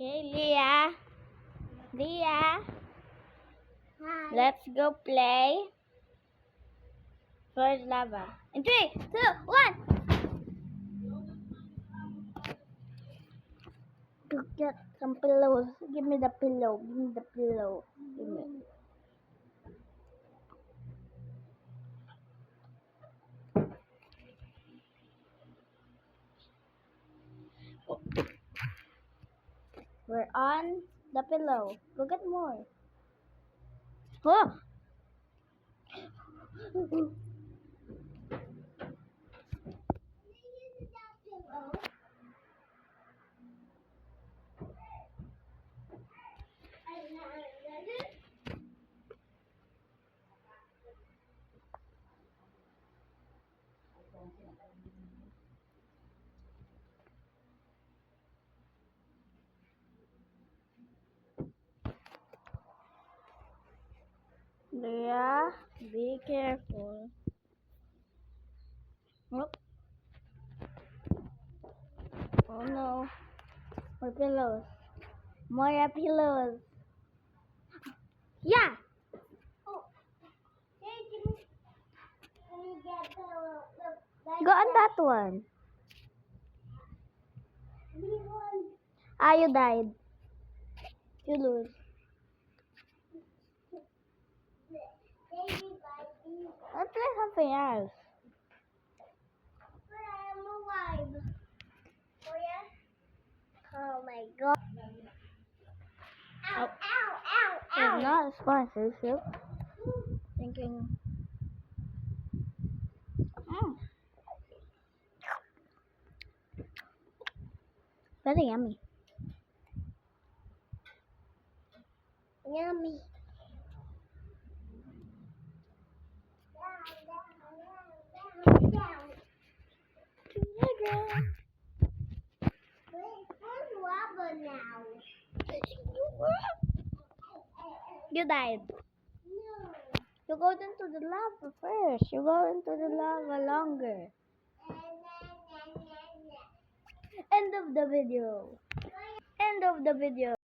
Okay, Leah. Leah. Hi. Let's go play first lava. In 3, 2, 1. To get some pillows. Give me the pillow. Give me the pillow. Give me. We're on the pillow. Go get more. Oh! Leah, be careful. Oh. Oh no. More pillows. More pillows. Yeah. Oh. Hey, can you get the Go on that one. big one? Ah, you died. You lose. Baby, baby. Let's play something else. But I am alive. Oh yeah? Oh my god. Ow, Oh. ow, ow, ow. It's not a sponsorship. Thinking. Mm. Very yummy. Yummy. Down. Where's lava now? You died. No. You go into the lava first. You go into the lava longer. End of the video. End of the video.